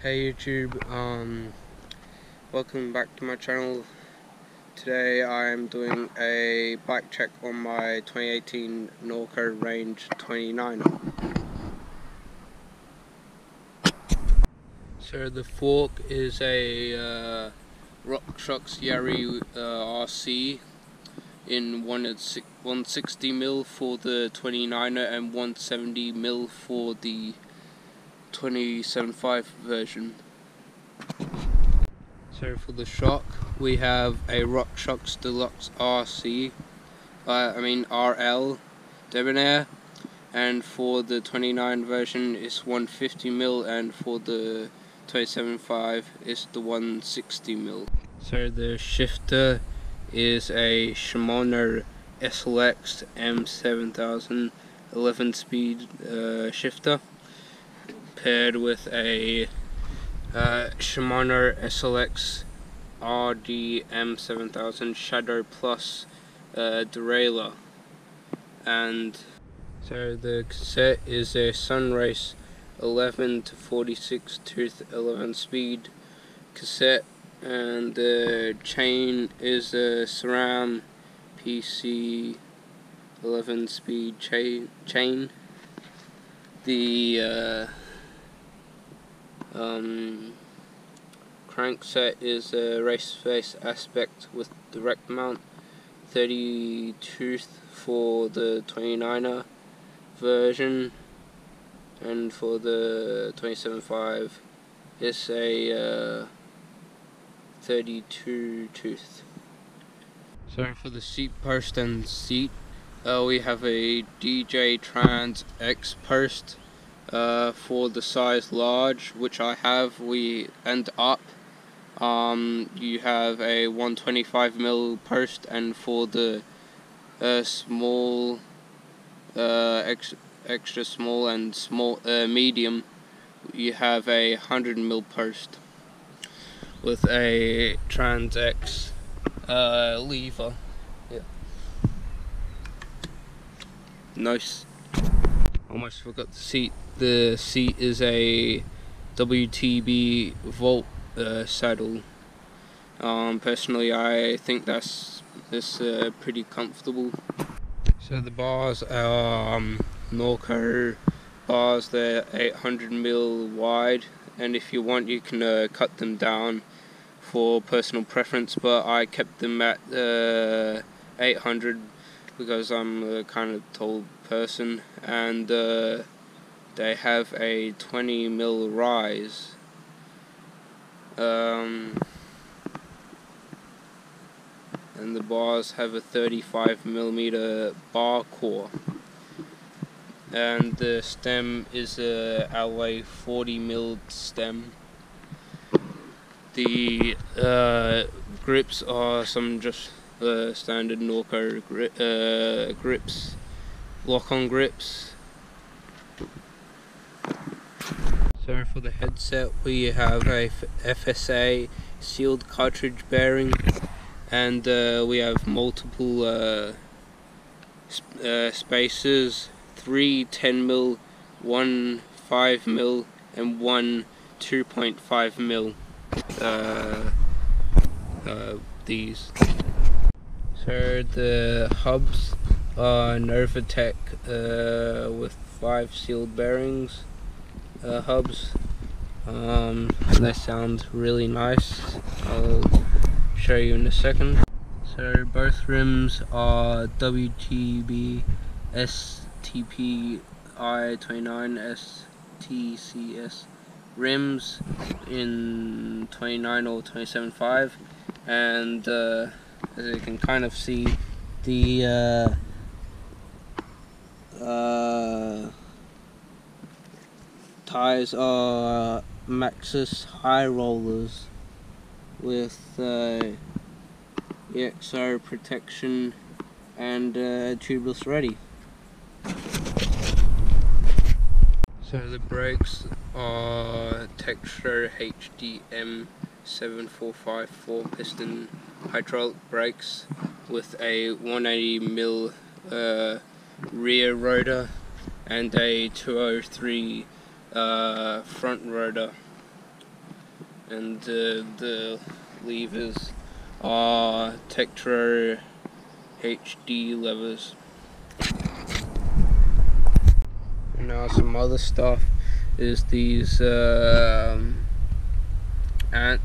Hey YouTube, welcome back to my channel. Today I am doing a bike check on my 2018 Norco Range 29er. So the fork is a RockShox Yari RC in 160mm for the 29er and 170mm for the 27.5 version. So for the shock, we have a RockShox Deluxe RC, RL Debonair, and for the 29 version it's 150mm, and for the 27.5 it's the 160mm. So the shifter is a Shimano SLX M7000 11-speed shifter, paired with a Shimano SLX RDM7000 Shadow Plus derailleur. And so the cassette is a Sunrace 11 to 46 tooth 11-speed cassette, and the chain is a SRAM PC 11-speed chain. The crankset is a race face aspect with direct mount, 30 tooth for the 29er version, and for the 27.5 it's a 32 tooth. So for the seat post and seat, we have a DJ Trans X post for the size large, which I have. And up you have a 125mm post, and for the small, extra small and small medium, you have a 100mm post with a Trans X lever. Yeah. Nice. Almost forgot the seat. The seat is a WTB Volt saddle. Personally, I think that's pretty comfortable. So the bars are Norco bars. They're 800mm wide, and if you want, you can cut them down for personal preference. But I kept them at 800 because I'm a kind of tall person, and they have a 20mm rise. And the bars have a 35mm bar core, and the stem is a alloy 40mm stem. The grips are some just standard Norco grips, lock-on grips. So for the headset, we have a FSA sealed cartridge bearing, and we have multiple spacers, 3 10mm, 1 5mm, and 1 2.5mm. These. So the hubs are Novatech with 5 sealed bearings hubs. They sound really nice. I'll show you in a second. So both rims are WTB STP I29 STCS rims in 29 or 27.5, and as you can kind of see, the tires are Maxxis high rollers with EXO protection and tubeless ready. So the brakes are Textro HDM 7454 4-piston hydraulic brakes with a 180mm rear rotor and a 203 front rotor. and the levers are Tektro HD levers. And now some other stuff is these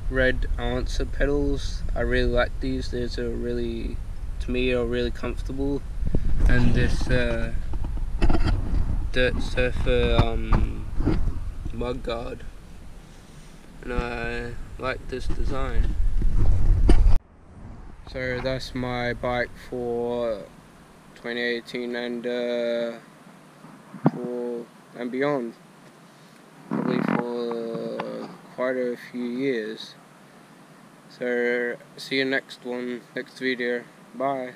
red answer pedals. I really like these. These are really, to me, are really comfortable. And this Dirt Surfer mud guard, and I like this design. So that's my bike for 2018 and beyond, probably for quite a few years. So see you next video. Bye.